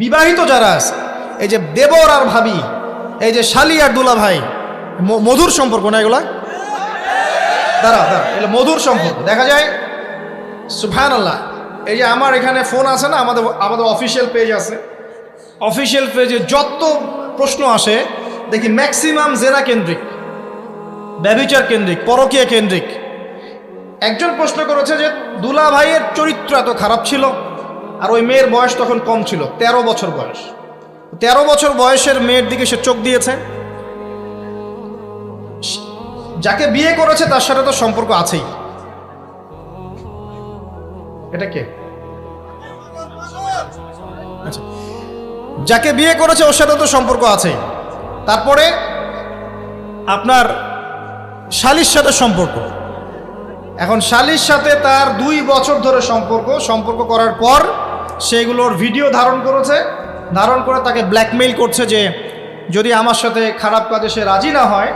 বিবাহিত যারা আছে, এই যে দেবর আর ভাবি, এই যে শালি আর দুলা ভাই, মধুর সম্পর্ক না এগুলা? দাঁড়া এগুলো মধুর সম্পর্ক। দেখা যায় সুবহানাল্লাহ, এই যে আমার এখানে ফোন আছে না, আমাদের অফিসিয়াল পেজ আছে, অফিসিয়াল পেজে যত প্রশ্ন আসে দেখি ম্যাক্সিমাম জেনা কেন্দ্রিক, ব্যভিচার কেন্দ্রিক, পরকীয়া কেন্দ্রিক। একজন প্রশ্ন করেছে যে দুলা ভাইয়ের চরিত্র এত খারাপ ছিল, আর ওই মেয়ের বয়স তখন কম ছিল, 13 বছর বয়স। 13 বছর বয়সের মেয়ের দিকে সে চোখ দিয়েছে। যাকে বিয়ে করেছে তার সাথে তো সম্পর্ক আছেই। এটা কে? আচ্ছা, যাকে বিয়ে করেছে ওর সাথে তো সম্পর্ক আছেই। তারপরে আপনার শালির সাথে সম্পর্ক। এখন শালির সাথে তার 2 বছর ধরে সম্পর্ক করার পর সেগুলোর ভিডিও ধারণ করেছে, ধারণ করে তাকে ব্ল্যাকমেইল করছে যে যদি আমার সাথে খারাপ কাজে সে রাজি না হয়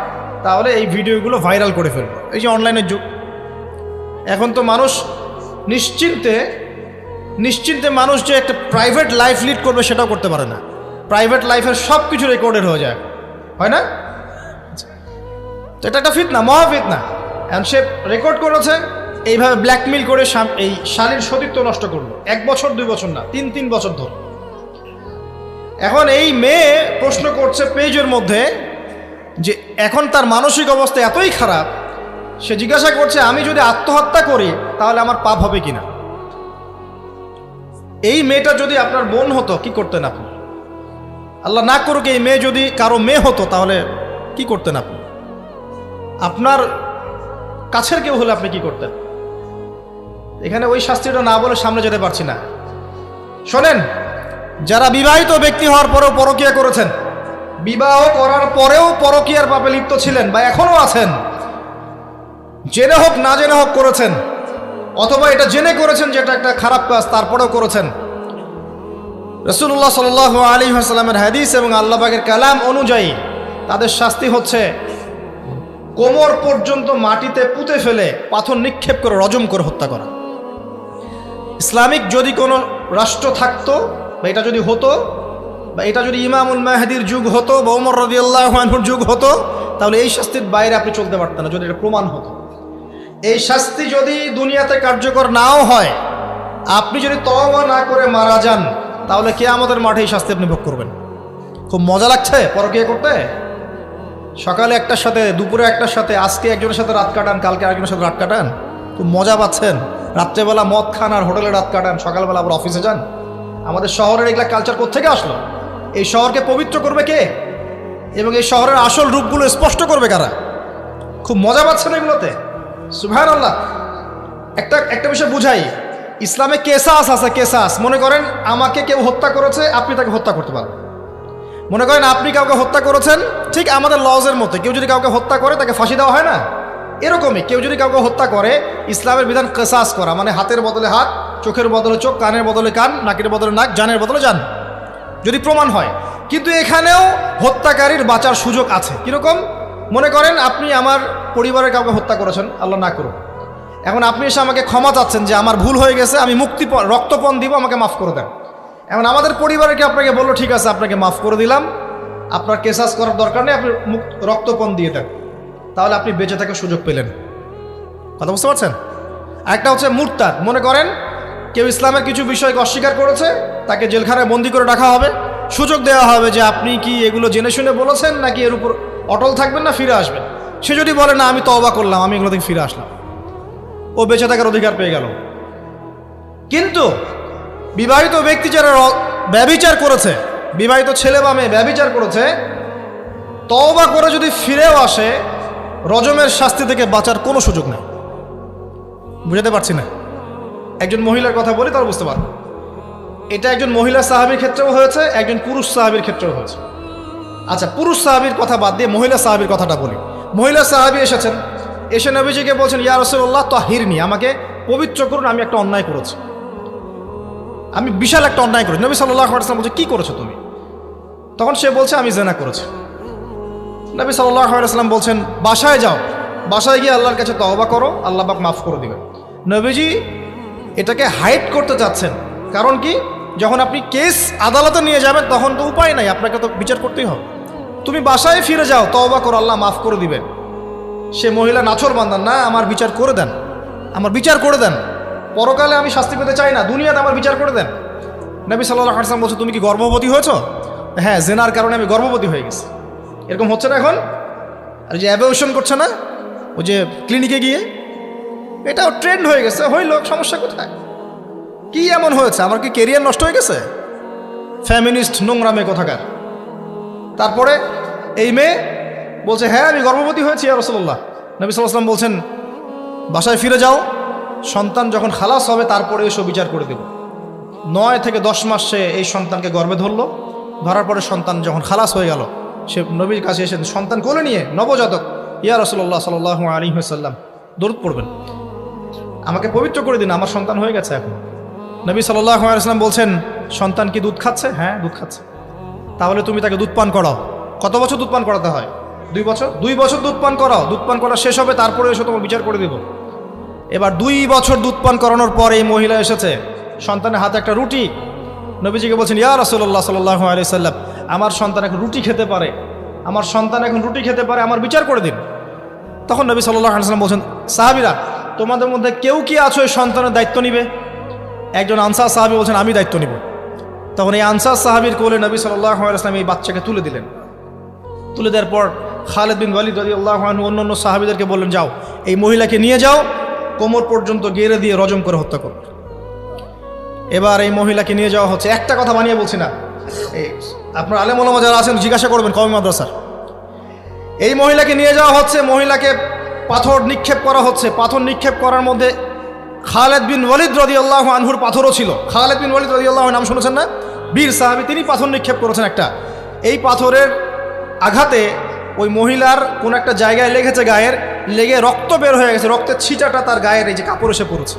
তাহলে এই ভিডিওগুলো ভাইরাল করে ফেলবে। এই যে অনলাইনের যুগ, এখন তো মানুষ নিশ্চিন্তে মানুষ যে একটা প্রাইভেট লাইফ লিড করবে সেটাও করতে পারে না। প্রাইভেট লাইফের সব কিছু রেকর্ডেড হয়ে যায়, হয় না? এটা একটা ফিতনা, মহা ফিতনা। এখন সে রেকর্ড করেছে, এইভাবে ব্ল্যাকমেইল করে এই শালীর সতীত্ব নষ্ট করলো। 1 বছর 2 বছর না, 3 বছর ধরে। এখন এই মেয়ে প্রশ্ন করছে পেজের মধ্যে যে এখন তার মানসিক অবস্থা এতই খারাপ, সে জিজ্ঞাসা করছে আমি যদি আত্মহত্যা করি তাহলে আমার পাপ হবে কিনা। এই মেয়েটা যদি আপনার বোন হতো কি করতেন আপনি? আল্লাহ না করুক এই মেয়ে যদি কারো মেয়ে হতো তাহলে কি করতেন আপনি? আপনার কাছের কেউ হলে আপনি কি করতেন? এখানে ওই শাস্তিটা না বলে সামনে যেতে পারছি না। শোনেন, যারা বিবাহিত ব্যক্তি হওয়ার পরেও পরকীয়া করেছেন, বিবাহ করার পরেও পরকীয়ার পাপে লিপ্ত ছিলেন বা এখনো আছেন, জেনে হোক না জেনে হোক করেছেন, অথবা এটা জেনে করেছেন যে এটা একটা খারাপ কাজ তারপরেও করেছেন, রাসূলুল্লাহ সাল্লাল্লাহু আলাইহি ওয়াসাল্লামের হাদিস এবং আল্লাহ পাকের কালাম অনুযায়ী তাদের শাস্তি হচ্ছে কোমর পর্যন্ত মাটিতে পুঁতে ফেলে পাথর নিক্ষেপ করে রজম করে হত্যা করা। ইসলামিক যদি কোনো রাষ্ট্র থাকতো বা এটা যদি হতো, বা এটা যদি ইমামুল মাহদির যুগ হতো বা ওমর রাদিয়াল্লাহু আনহুর যুগ হতো, তাহলে এই শাস্তির বাইরে আপনি চলতে পারতেন না যদি এটা প্রমাণ হতো। এই শাস্তি যদি দুনিয়াতে কার্যকর নাও হয়, আপনি যদি তওবা না করে মারা যান তাহলে কিয়ামতের মাঠে এই শাস্তি আপনি ভোগ করবেন। খুব মজা লাগছে পরকীয়া করতে। সকালে একটার সাথে, দুপুরে একটার সাথে, আজকে একজনের সাথে রাত কাটান, কালকে আরেকজনের সাথে রাত কাটান, খুব মজা পাচ্ছেন। রাত্রেবেলা মদ খান আর হোটেলে রাত কাটান, সকালবেলা আবার অফিসে যান। আমাদের শহরের এগুলা কালচার কোত্থেকে আসলো? এই শহরকে পবিত্র করবে কে এবং এই শহরের আসল রূপগুলো স্পষ্ট করবে কারা? খুব মজা পাচ্ছেন এগুলোতে। সুবহানাল্লাহ। একটা বিষয় বুঝাই, ইসলামে কেসাস আছে, কেসাস। মনে করেন আমাকে কেউ হত্যা করেছে, আপনি তাকে হত্যা করতে পারবেন। মনে করেন আপনি কাউকে হত্যা করেছেন, ঠিক আমাদের লজের মধ্যে কেউ যদি কাউকে হত্যা করে তাকে ফাঁসি দেওয়া হয় না, এরকমই কেউ যদি কাউকে হত্যা করে ইসলামের বিধান কেসাস করা, মানে হাতের বদলে হাত, চোখের বদলে চোখ, কানের বদলে কান, নাকের বদলে নাক, জানের বদলে জান, যদি প্রমাণ হয়। কিন্তু এখানেও হত্যাকারীর বাঁচার সুযোগ আছে। কিরকম? মনে করেন আপনি আমার পরিবারের কাউকে হত্যা করেছেন, আল্লাহ না করুন। এখন আপনি এসে আমাকে ক্ষমা চাচ্ছেন যে আমার ভুল হয়ে গেছে, আমি রক্তপণ দিব, আমাকে মাফ করে দেন। এখন আমাদের পরিবারে কি আপনাকে বললো ঠিক আছে আপনাকে মাফ করে দিলাম, আপনার কেসাস করার দরকার নেই, আপনি রক্তপণ দিয়ে দেন, তাহলে আপনি বেঁচে থাকার সুযোগ পেলেন। কথা বুঝতে পারছেন? একটা হচ্ছে মুরতাদ। মনে করেন কেউ ইসলামের কিছু বিষয়কে অস্বীকার করেছে, তাকে জেলখানায় বন্দি করে রাখা হবে, সুযোগ দেওয়া হবে যে আপনি কি এগুলো জেনে শুনে বলেছেন নাকি এর উপর অটল থাকবেন না ফিরে আসবেন। সে যদি বলে না আমি তওবা করলাম, আমি এগুলো থেকে ফিরে আসলাম, ও বেঁচে থাকার অধিকার পেয়ে গেল। কিন্তু বিবাহিত ব্যক্তি যারা ব্যভিচার করেছে, বিবাহিত ছেলে বা মেয়ে ব্যভিচার করেছে, তওবা করে যদি ফিরেও আসে, রজমের শাস্তি থেকে বাঁচার কোনো সুযোগ নেই। বুঝাতে পারছি না? একজন মহিলার কথা বলি তাহলে বুঝতে পারবো। এটা একজন মহিলা সাহাবীর ক্ষেত্রেও হয়েছে, একজন পুরুষ সাহাবীর ক্ষেত্রেও হয়েছে। আচ্ছা, পুরুষ সাহাবীর কথা বাদ দিয়ে মহিলা সাহাবীর কথাটা বলি। মহিলা সাহাবী এসেছেন, এসে নবীজিকে বলছেন ইয়া রাসূলুল্লাহ তাহিরনি, আমাকে পবিত্র করুন, আমি একটা অন্যায় করেছি, আমি বিশাল একটা অন্যায় করেছি। নবী সাল্লাল্লাহু আলাইহি ওয়াসাল্লাম বলছে কি করেছো তুমি? তখন সে বলছে আমি জিনা করেছি। নবী সাল্লাল্লাহু আলাইহি ওয়াসাল্লাম বলছেন বাসায় যাও, বাসায় গিয়ে আল্লাহর কাছে তওবা করো, আল্লাহ পাক মাফ করে দিবেন। নবীজি এটাকে হাইড করতে চাচ্ছেন, কারণ কি? যখন আপনি কেস আদালতে নিয়ে যাবেন তখন তো উপায় নাই, আপনাকে তো বিচার করতেই হবে। তুমি বাসায় ফিরে যাও, তওবা করো, আল্লাহ মাফ করে দিবেন। সে মহিলা নাছর বান্দান, না আমার বিচার করে দেন, আমার বিচার করে দেন, পরকালে আমি শাস্তি পেতে চাই না, দুনিয়াতে আমার বিচার করে দেন। নবী সাল্লাল্লাহু আলাইহি ওয়াসাল্লাম বলছে, তুমি কি গর্ভবতী হয়েছো? হ্যাঁ, জেনার কারণে আমি গর্ভবতী হয়ে গেছি। এরকম হচ্ছে না এখন? আর যে অ্যাবর্শন করছে না ওই যে ক্লিনিকে গিয়ে, এটাও ট্রেন্ড হয়ে গেছে। হইল, সমস্যা কোথায়? কি এমন হয়েছে? আমার কি কেরিয়ার নষ্ট হয়ে গেছে? ফ্যামিনিস্ট নোংরা মেয়ে কোথাকার। তারপরে এই মেয়ে বলছে, হ্যাঁ আমি গর্ভবতী হয়েছি ইয়া রাসূলুল্লাহ। নবী সাল্লাল্লাহু আলাইহি ওয়াসাল্লাম বলছেন, বাসায় ফিরে যাও, সন্তান যখন খালাস হবে তারপরে এসব বিচার করে দেব। 9 থেকে 10 মাস সে এই সন্তানকে গর্ভে ধরলো। ধরার পরে সন্তান যখন খালাস হয়ে গেল, সে নবীর কাছে এসে সন্তান কোলে নিয়ে, নবজাতক, ইয়া রাসূলুল্লাহ সাল্লাল্লাহু আলাইহি ওয়াসাল্লাম দরুদ পড়বেন, আমাকে পবিত্র করে দিন, আমার সন্তান হয়ে গেছে এখন। নবী সাল্লাল্লাহু আলাইহি ওয়াসাল্লাম বলছেন, সন্তান কি দুধ খাচ্ছে? হ্যাঁ, দুধ খাচ্ছে। তাহলে তুমি তাকে দুধ পান করাও। কত বছর দুধ পান করাতে হয়? 2 বছর। 2 বছর দুধ পান করাও, দুধ পান করা শেষ হবে তারপরে এসে তোমার বিচার করে দেব। এবার 2 বছর দুধ পান করানোর পর এই মহিলা এসেছে, সন্তানের হাতে একটা রুটি। নবীজিকে বলছেন, ইয়া রাসূলুল্লাহ সাল্লাল্লাহু আলাইহি ওয়াসাল্লাম, আমার সন্তান এখন রুটি খেতে পারে, আমার সন্তান এখন রুটি খেতে পারে, আমার বিচার করে দিন। তখন নবী সাল্লাল্লাহু আলাইহি ওয়াসাল্লাম বলছেন, সাহাবীরা, তোমাদের মধ্যে কেউ কি আছো এই সন্তানের দায়িত্ব নিবে? একজন আনসার সাহাবী বলছেন, আমি দায়িত্ব নিব। তখন এই আনসার সাহাবীর কোলে নবী সাল্লাল্লাহু আলাইহি ওয়াসাল্লাম এই বাচ্চাকে তুলে দিলেন। তুলে দেওয়ার পর খালিদ বিন ওয়ালিদ রাদিয়াল্লাহু আনহু অন্যান্য সাহাবীদেরকে বললেন, যাও এই মহিলাকে নিয়ে যাও, কোমর পর্যন্ত গেড়ে দিয়ে রজম করে হত্যা করো। এবার এই মহিলাকে নিয়ে যাওয়া হচ্ছে। একটা কথা বানিয়ে বলছি না, এই আপনার আলেম ওলামা যারা আছেন জিজ্ঞাসা করবেন কওমি মাদ্রাসার। এই মহিলাকে নিয়ে যাওয়া হচ্ছে, মহিলাকে পাথর নিক্ষেপ করা হচ্ছে। পাথর নিক্ষেপ করার মধ্যে খালিদ বিন ওয়ালিদ রাদিয়াল্লাহু আনহুর পাথরও ছিল। খালিদ বিন ওয়ালিদ রাদিয়াল্লাহু আনহু নাম শুনেছেন না? বীর সাহাবী, তিনি পাথর নিক্ষেপ করেছেন একটা। এই পাথরের আঘাতে ওই মহিলার কোন একটা জায়গায় লেগেছে, গায়ের লেগে রক্ত বের হয়ে গেছে। রক্তের ছিটাটা তার গায়ের এই যে কাপড় এসে পড়েছে।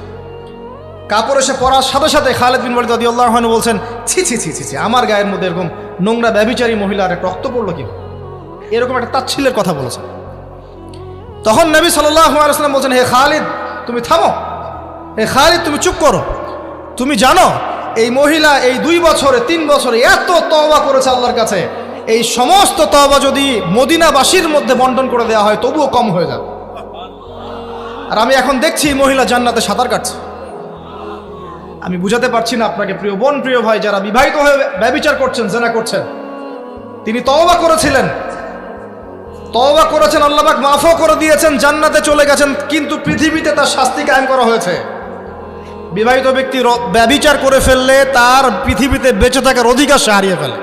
কাপড় এসে পড়ার সাথে সাথে খালিদ বিন ওয়ালিদ রাদিয়াল্লাহু আনহু বলছেন, ছি ছি ছি ছি ছি, আমার গায়ের মধ্যে এরকম নোংরা ব্যভিচারী মহিলার রক্ত পড়লো কি? এরকম একটা তাচ্ছিল্যের কথা বলেছেন। তখন নবী সাল্লাল্লাহু আলাইহি ওয়াসাল্লাম বলছেন, হে খালিদ তুমি থামো, হে খালিদ তুমি চুপ করো। তুমি জানো এই মহিলা এই 2 বছরে 3 বছরে এত তওবা করেছে আল্লাহর কাছে, এই সমস্ত তওবা যদি মদিনাবাসীর মধ্যে বন্টন করে দেওয়া হয় তবুও কম হয়ে যাবে। আর আমি এখন দেখছি মহিলা জান্নাতে সাঁতার কাটছে। আমি বুঝাতে পারছি না আপনাকে প্রিয় বোন, প্রিয় ভাই, যারা বিবাহিত হয়ে ব্যভিচার করছেন, জেনা করছেন, তিনি তওবা করেছিলেন, তওবা করেছেন, আল্লাহ পাক মাফও করে দিয়েছেন, জান্নাতে চলে গেছেন, কিন্তু পৃথিবীতে তার শাস্তি কায়েম করা হয়েছে। বিবাহিত ব্যক্তি ব্যভিচার করে ফেললে তার পৃথিবীতে বেঁচে থাকার অধিকার সে হারিয়ে ফেলে।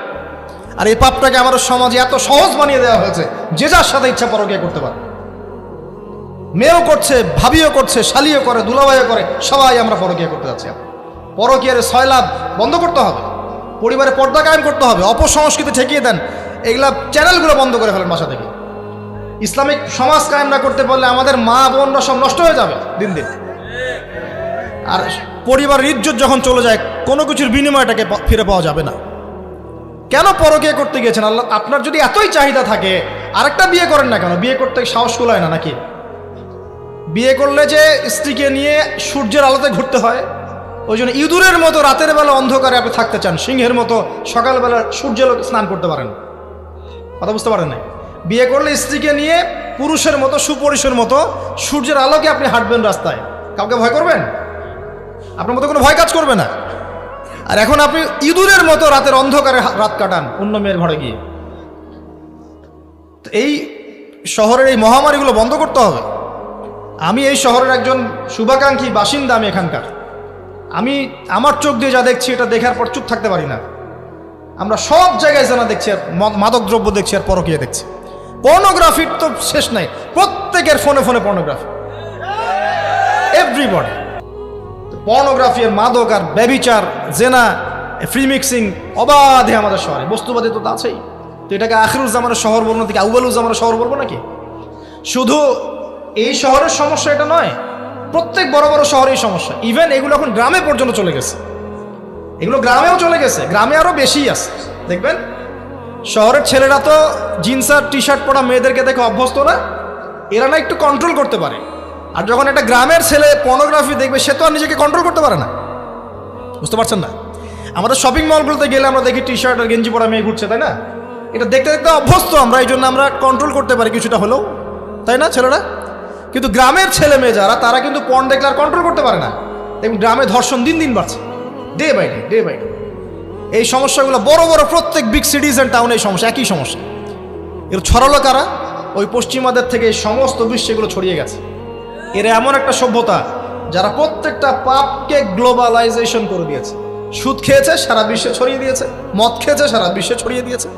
আর এই পাপটাকে আমাদের সমাজে এত সহজ বানিয়ে দেওয়া হয়েছে, যে যার সাথে ইচ্ছা পরকীয়া করতে পারে। মেয়েও করছে, ভাবিও করছে, শালিও করে, দুলাভাইও করে, সবাই আমরা পরকীয়া করতে যাচ্ছি। পরকীয়ার সয়লাভ বন্ধ করতে হবে, পরিবারে পর্দা কায়েম করতে হবে, অপসংস্কৃতি ঠেকিয়ে দেন, এগুলা চ্যানেলগুলো বন্ধ করে ফেলেন বাসা থেকে। ইসলামিক সমাজ কায়েম না করতে পারলে আমাদের মা বোনরা সব নষ্ট হয়ে যাবে দিন দিন। আর পরিবারের ইজ্জত যখন চলে যায়, কোনো কিছুর বিনিময়টাকে ফিরে পাওয়া যাবে না। কেন পরকীয়া করতে গিয়েছেন? আল্লাহ, আপনার যদি এতই চাহিদা থাকে আরেকটা বিয়ে করেন না কেন? বিয়ে করতে সাহস কুলায় না নাকি? বিয়ে করলে যে স্ত্রীকে নিয়ে সূর্যের আলোতে ঘুরতে হয়, ওই জন্য ইঁদুরের মতো রাতের বেলা অন্ধকারে আপনি থাকতে চান, সিংহের মতো সকালবেলা সূর্যের আলোতে স্নান করতে পারেন। কথা বুঝতে পারেন না? বিয়ে করলে স্ত্রীকে নিয়ে পুরুষের মতো, সুপুরুষের মতো সূর্যের আলোকে আপনি হাঁটবেন রাস্তায়, কাউকে ভয় করবেন? আপনার মতো কোনো ভয় কাজ করবে না। আর এখন আপনি ইঁদুরের মতো রাতের অন্ধকারে রাত কাটান অন্য মেয়ের ঘরে গিয়ে। এই শহরের এই মহামারীগুলো বন্ধ করতে হবে। আমি এই শহরের একজন শুভাকাঙ্ক্ষী বাসিন্দা, আমি এখানকার। আমি আমার চোখ দিয়ে যা দেখছি এটা দেখার পর চুপ থাকতে পারি না। আমরা সব জায়গায় জানা দেখছি, আর মাদক দ্রব্য দেখছি, আর পরকীয়া দেখছি। পর্নোগ্রাফির তো শেষ নাই, প্রত্যেকের ফোনে ফোনে পর্নোগ্রাফি, এভরিবডি পর্নোগ্রাফি, আর মাদক, আর ব্যভিচার, জেনা, ফ্রি মিক্সিং অবাধে আমাদের শহরে। বস্তুবাদী তো আছেই। তো এটাকে আখিরুজ্জামানের শহর বলবো নাকি আউয়ালুজ্জামানের শহর বলবো নাকি? শুধু এই শহরের সমস্যা এটা নয়, প্রত্যেক বড় বড় শহরেই সমস্যা। ইভেন এগুলো এখন গ্রামে পর্যন্ত চলে গেছে, এগুলো গ্রামেও চলে গেছে, গ্রামে আরো বেশি আছে। দেখবেন শহরের ছেলেরা তো জিন্স আর টি শার্ট পরা মেয়েদেরকে দেখে অভ্যস্ত না, এরা না একটু কন্ট্রোল করতে পারে। আর যখন একটা গ্রামের ছেলে পর্নোগ্রাফি দেখবে, সে তো আর নিজেকে কন্ট্রোল করতে পারে না। বুঝতে পারছেন না? আমাদের শপিং মলগুলোতে গেলে আমরা দেখি টি শার্ট আর গেঞ্জি পরা মেয়ে ঘুরছে, তাই না? এটা দেখতে দেখতে অভ্যস্ত আমরা, এই জন্য আমরা কন্ট্রোল করতে পারি কিছুটা হলেও, তাই না ছেলেরা? কিন্তু গ্রামের ছেলে মেয়ে যারা, তারা কিন্তু পর্ন দেখলে আর কন্ট্রোল করতে পারে না। এবং গ্রামে ধর্ষণ দিন দিন বাড়ছে, day by day by day. এই সমস্যাগুলো বড় বড় প্রত্যেক বিগ সিটিজ অ্যান্ড টাউনে এই সমস্যা, একই সমস্যা। এর ছড়ালো কারা? ওই পশ্চিমাদের থেকে এই সমস্ত বিশ্বে এগুলো ছড়িয়ে গেছে। এর এমন একটা সভ্যতা যারা প্রত্যেকটা পাপকে গ্লোবালাইজেশন করে দিয়েছে। সুদ খেয়েছে, সারা বিশ্বে ছড়িয়ে দিয়েছে। মদ খেয়েছে, সারা বিশ্বে ছড়িয়ে দিয়েছে।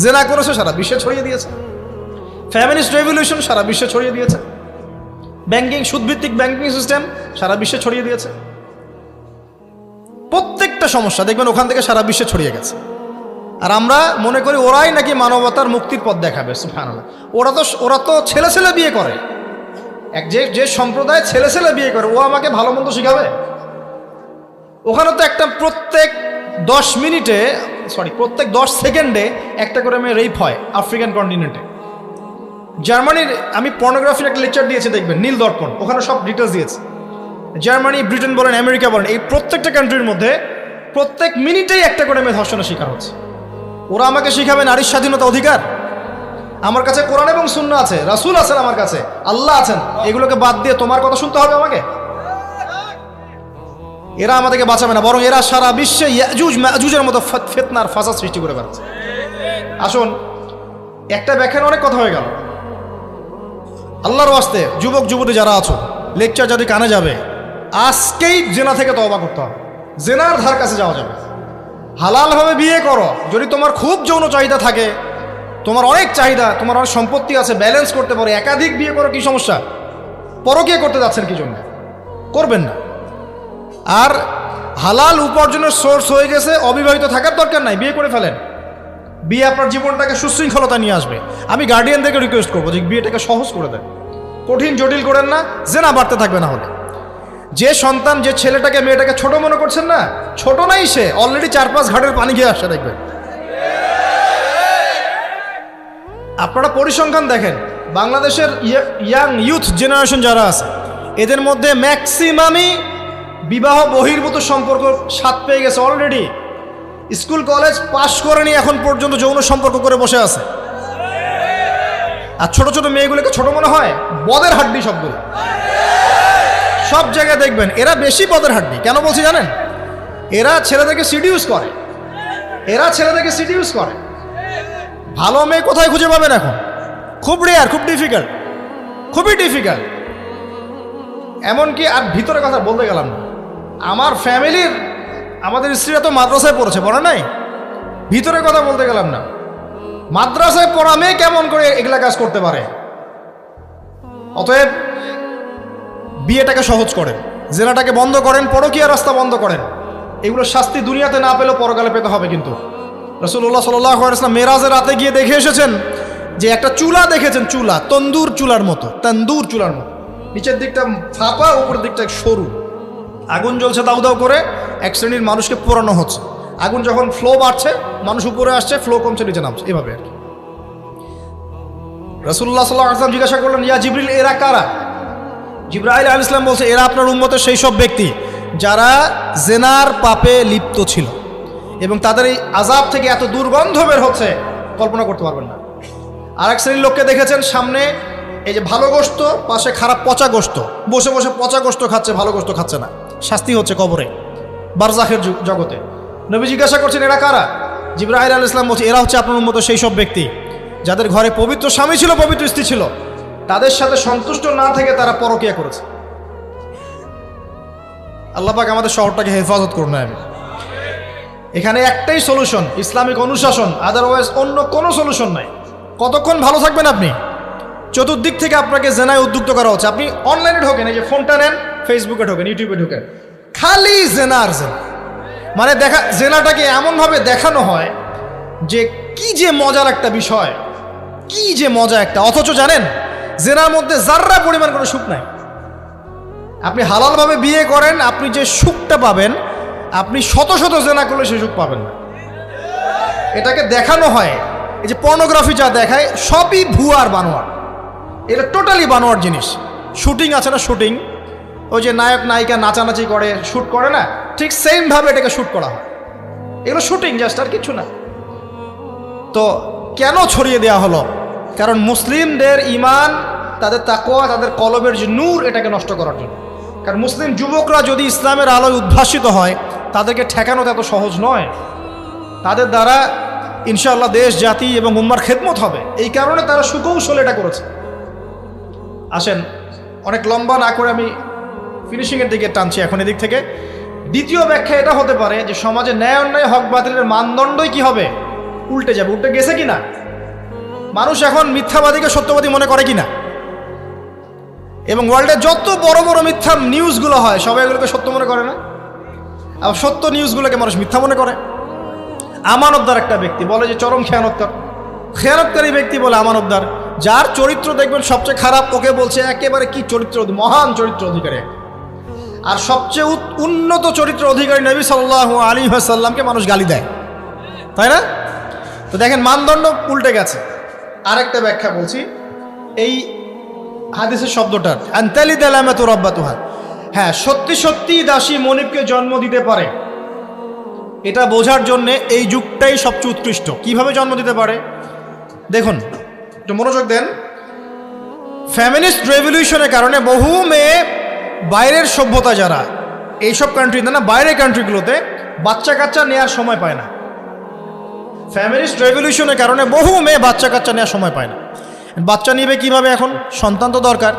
জেনা করেছে, সারা বিশ্বে ছড়িয়ে দিয়েছে। ফ্যামিলিস্ট রেভলিউশন সারা বিশ্বে ছড়িয়ে দিয়েছে। ব্যাংকিং, সুদভিত্তিক ব্যাংকিং সিস্টেম সারা বিশ্বে ছড়িয়ে দিয়েছে। প্রত্যেকটা সমস্যা দেখবেন ওখান থেকে সারা বিশ্বে ছড়িয়ে গেছে। আর আমরা মনে করি ওরাই নাকি মানবতার মুক্তির পথ দেখাবে। সুবহানাল্লাহ। ওরা তো ছেলে ছেলে বিয়ে করে। যে সম্প্রদায় ছেলে ছেলে বিয়ে করে, ও আমাকে ভালো মন্দ শিখাবে? ওখানে তো একটা প্রত্যেক 10 সেকেন্ডে একটা করে মেয়ে রেপ হয় আফ্রিকান কন্টিনেন্টে। জার্মানির, আমি পর্নোগ্রাফির একটা লেকচার দিয়েছি, দেখবেন নীল দর্পণ, ওখানে সব ডিটেলস দিয়েছে। জার্মানি, ব্রিটেন বলেন, আমেরিকা বলেন, এই প্রত্যেকটা কান্ট্রির মধ্যে প্রত্যেক মিনিটেই একটা করে মেয়ে ধর্ষণের শিকার হচ্ছে। ওরা আমাকে শিখাবে নারীর স্বাধীনতা, অধিকার? আমার কাছে কোরআন এবং সুন্নাহ আছে, রাসূল আছেন, আমার কাছে আল্লাহ আছেন। এগুলোকে বাদ দিয়ে তোমার কথা শুনতে হবে আমাকে? এরা আমাদেরকে বাঁচাবে না, বরং এরা সারা বিশ্বে ইয়াজুজ মাজুজের মতো ফিতনার ফাসাদ সৃষ্টি করে বেড়াচ্ছে। আসুন, একটা ব্যাখ্যার অনেক কথা হয়ে গেল। আল্লাহর ওয়াস্তে যুবক যুবতী যারা আছো, লেকচার যদি কানে যাবে, আজকেই জেনা থেকে তওবা করতে হবে। জেনার ধার কাছে যাওয়া যাবে। হালালভাবে বিয়ে করো। যদি তোমার খুব যৌন চাহিদা থাকে, তোমার অনেক চাহিদা, তোমার অনেক সম্পত্তি আছে, ব্যালেন্স করতে পারো, একাধিক বিয়ে করো, কি সমস্যা? পরকীয়া করতে যাচ্ছেন কি জন্য? করবেন না। আর হালাল উপার্জনের সোর্স হয়ে গেছে, অবিবাহিত থাকার দরকার নাই, বিয়ে করে ফেলেন। বিয়ে আপনার জীবনটাকে সুশৃঙ্খলতা নিয়ে আসবে। আমি গার্ডিয়ানদেরকে রিকোয়েস্ট করবো যে বিয়েটাকে সহজ করে দেন, কঠিন জটিল করেন না, জেনা বাড়তে থাকবে। না হলে যে সন্তান, যে ছেলেটাকে মেয়েটাকে ছোট মনে করছেন না, ছোট নাই, সে অলরেডি 4-5 ঘাটের পানি খেয়ে আসছে, দেখবেন। আপনারা পরিসংখ্যান দেখেন, বাংলাদেশের ইয়াং ইউথ জেনারেশন যারা আছে, এদের মধ্যে ম্যাক্সিমামই বিবাহ বহির্ভূত সম্পর্ক স্বাদ পেয়ে গেছে অলরেডি। স্কুল কলেজ পাশ করেনি, এখন পর্যন্ত যৌন সম্পর্ক করে বসে আছে। আর ছোট ছোট মেয়েগুলোকে ছোট মনে হয়, বদের হাড্ডি সবগুলো। সব জায়গায় দেখবেন এরা বেশি পদের হাড্ডি। কেন বলছি জানেন? এরা ছেলেদেরকে সিডিউস করে। ভালো মেয়ে কোথায় খুঁজে পাবেন এখন? খুব রেয়ার, খুব ডিফিকাল্ট, খুবই ডিফিকাল্ট। এমনকি আর ভিতরে কথা বলতে গেলাম না, আমার ফ্যামিলির, আমাদের স্ত্রীরা তো মাদ্রাসায় পড়েছে, পড়ে নাই? ভিতরে কথা বলতে গেলাম না, মাদ্রাসায় পড়া মেয়ে কেমন করে এগুলা কাজ করতে পারে? অতএব বিয়েটাকে সহজ করেন, জেনাটাকে বন্ধ করেন, পরকীয়ার রাস্তা বন্ধ করেন। এগুলো শাস্তি দুনিয়াতে না পেলেও পরকালে পেতে হবে। কিন্তু রাসূলুল্লাহ সাল্লাল্লাহু আলাইহি ওয়াসাল্লাম মেরাজের রাতে গিয়ে দেখে এসেছেন যে একটা চুলা দেখেছেন, চুলা তন্দুর চুলার মতো, নিচের দিকটা ফাঁপা, উপরের দিকটা সরু, আগুন জ্বলছে দাউ দাউ করে, এক শ্রেণীর মানুষকে পোড়ানো হচ্ছে। আগুন যখন ফ্লো বাড়ছে, মানুষ উপরে আসছে, ফ্লো কমছে, নিচে নামছে, এভাবে আর কি। রাসূলুল্লাহ সাল্লাল্লাহু আলাইহি ওয়াসাল্লাম জিজ্ঞাসা করলেন, ইয়া জিবরিল, এরা কারা? জিবরাইল আলাইহিস সালাম বলছে, এরা আপনার উম্মতের সেই সব ব্যক্তি যারা জেনার পাপে লিপ্ত ছিল, এবং তাদের এই আযাব থেকে এত দুর্গন্ধ বের হচ্ছে কল্পনা করতে পারবেন না। আর এক শ্রেণীর লোককে দেখেছেন, সামনে এই যে ভালো গোশত, পাশে খারাপ পচা গোশত, বসে বসে পচা গোশত খাচ্ছে, ভালো গোশত খাচ্ছে না। শাস্তি হচ্ছে কবরে, বারজাখের জগতে। নবী জিজ্ঞাসা করছেন, এরা কারা? জিবরাইল আলাইহিস সালাম বলছে, এরা হচ্ছে আপনার উম্মতের সেই সব ব্যক্তি যাদের ঘরে পবিত্র স্বামী ছিল, পবিত্র স্ত্রী ছিল, তাদের সাথে সন্তুষ্ট না থেকে তারা পরকীয়া করেছে। আল্লাহ পাক আমাদের শহরটাকে হেফাজত করুন। আমি এখানে একটাই সলিউশন, ইসলামিক অনুশাসন, আদারওয়াইজ অন্য কোনো সলিউশন নাই। কতক্ষণ ভালো থাকবেন আপনি? চতুর্দিক থেকে আপনাকে জেনায় উদ্যুক্ত করা হচ্ছে। আপনি অনলাইনে ঢোকেন, এই যে ফোনটা নেন, ফেসবুকে ঢোকেন, ইউটিউবে ঢোকেন, খালি জেনা আর জেনা। মানে জেনাটাকে এমনভাবে দেখানো হয় যে কি যে মজার একটা বিষয়, কি যে মজা একটা। অথচ জানেন, জেনার মধ্যে যার্রা পরিমাণ কোনো সুখ নাই। আপনি হালালভাবে বিয়ে করেন, আপনি যে সুখটা পাবেন, আপনি শত শত জেনা করলে সেই সুখ পাবেন না। এটাকে দেখানো হয়, এই যে পর্নোগ্রাফি যা দেখায়, সবই ভুয়ার বানোয়ার। এটা টোটালি বানোয়ার জিনিস। শুটিং আছে না, শুটিং, ওই যে নায়ক নায়িকা নাচানাচি করে, শ্যুট করে না, ঠিক সেমভাবে এটাকে শ্যুট করা হয়। এগুলো শুটিং জাস্ট, আর কিছু না। তো কেন ছড়িয়ে দেওয়া হলো? কারণ মুসলিমদের ইমান, তাদের তাকওয়া, তাদের কলবের যে নূর, এটাকে নষ্ট করার জন্য। কারণ মুসলিম যুবকরা যদি ইসলামের আলোয় উদ্ভাসিত হয়, তাদেরকে ঠেকানো এত সহজ নয়। তাদের দ্বারা ইনশাআল্লাহ দেশ, জাতি এবং উম্মার খেদমত হবে। এই কারণে তারা সুকৌশল এটা করেছে। আসেন, অনেক লম্বা না করে আমি ফিনিশিংয়ের দিকে টানছি এখন এদিক থেকে। দ্বিতীয় ব্যাখ্যা এটা হতে পারে যে সমাজে ন্যায় অন্যায়, হক বাতিলের মানদণ্ডই কি হবে? উল্টে যাবে। উল্টে গেছে কিনা? মানুষ এখন মিথ্যাবাদীকে সত্যবাদী মনে করে কিনা? এবং ওয়ার্ল্ডে যত বড় বড় মিথ্যা নিউজগুলো হয়, সবাই এগুলোকে সত্য মনে করে না। আর সত্য নিউজগুলোকে মানুষ মিথ্যা মনে করে। আমানতদার একটা ব্যক্তি বলে যে চরম খেয়ানতকারী ব্যক্তি বলে আমানতদার। যার চরিত্র দেখবেন সবচেয়ে খারাপ, ওকে বলছে একেবারে কি চরিত্র, মহান চরিত্র অধিকারী। আর সবচেয়ে উন্নত চরিত্র অধিকারী নবী সাল্লাল্লাহু আলাইহি ওয়াসাল্লামকে মানুষ গালি দেয়, তাই না? তো দেখেন, মানদণ্ড উল্টে গেছে। আরেকটা ব্যাখ্যা বলছি এই হাদিসের শব্দটার, আনতালি দালামাতু রাব্বাতুহা। হ্যাঁ, সত্যি সত্যি দাসী মনিবকে জন্ম দিতে পারে, এটা বোঝার জন্য এই যুগটাই সবচেয়ে উৎকৃষ্ট। কিভাবে জন্ম দিতে পারে দেখুন, একটু মনোযোগ দেন। ফ্যামিনিস্ট রেভলিউশনের কারণে বহু মেয়ে বাইরের সভ্যতা, যারা এইসব কান্ট্রিতে না, বাইরের কান্ট্রিগুলোতে বাচ্চা কাচ্চা নেওয়ার সময় পায় না। ফ্যামিনিস্ট রেভলিউশনের কারণে বহু মেয়ে বাচ্চা কাচ্চা নেওয়ার সময় পায় না। বাচ্চা নিবে কিভাবে? এখন সন্তান তো দরকার।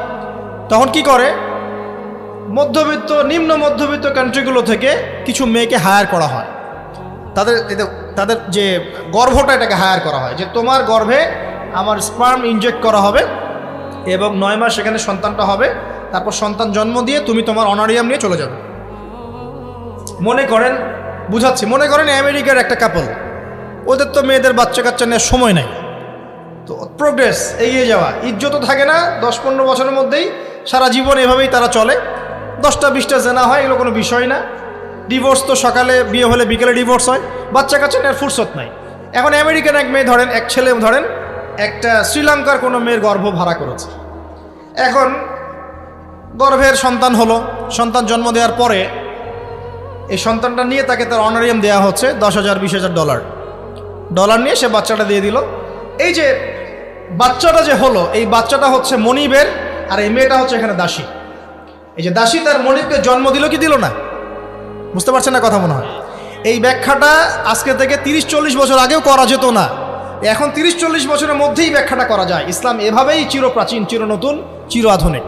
তখন কি করে? মধ্যবিত্ত, নিম্ন মধ্যবিত্ত কান্ট্রিগুলো থেকে কিছু মেয়েকে হায়ার করা হয়। তাদের যে গর্ভটা, এটাকে হায়ার করা হয়, যে তোমার গর্ভে আমার স্পার্ম ইনজেক্ট করা হবে এবং 9 মাস সেখানে সন্তানটা হবে। তারপর সন্তান জন্ম দিয়ে তুমি তোমার অনারিয়াম নিয়ে চলে যাবে। মনে করেন, বুঝাচ্ছি, মনে করেন আমেরিকার একটা কাপল, ওদের তো মেয়েদের বাচ্চা কাচ্চা নেওয়ার সময় নেই। তো প্রোগ্রেস, এগিয়ে যাওয়া, ইজ্জতও থাকে না। 10-15 বছরের মধ্যেই সারা জীবন এভাবেই তারা চলে। 10টা 20টা জেনা হয়, এগুলো কোনো বিষয় না। ডিভোর্স তো সকালে বিয়ে হলে বিকেলে ডিভোর্স হয়। বাচ্চা কাচ্চা নেওয়ার ফুরসত নাই। এখন আমেরিকান এক মেয়ে ধরেন, এক ছেলে ধরেন, একটা শ্রীলঙ্কার কোনো মেয়ের গর্ভ ভাড়া করেছে। এখন গর্ভের সন্তান হলো। সন্তান জন্ম দেওয়ার পরে এই সন্তানটা নিয়ে তাকে তার অনারিয়াম দেওয়া হচ্ছে $10,000 $20,000 ডলার নিয়ে সে বাচ্চাটা দিয়ে দিল। এই যে বাচ্চাটা যে হলো, এই বাচ্চাটা হচ্ছে মনিবের, আর এই মেয়েটা হচ্ছে এখানে দাসী। এই যে দাসী তার মনিবকে জন্ম দিল কি দিল না? বুঝতে পারছেন না কথা মনে হয়? এই ব্যাখ্যাটা আজকে থেকে 30-40 বছর আগেও করা যেত না। এখন 30-40 বছরের মধ্যেই ব্যাখ্যাটা করা যায়। ইসলাম এভাবেই চিরপ্রাচীন, চির নতুন, চির আধুনিক।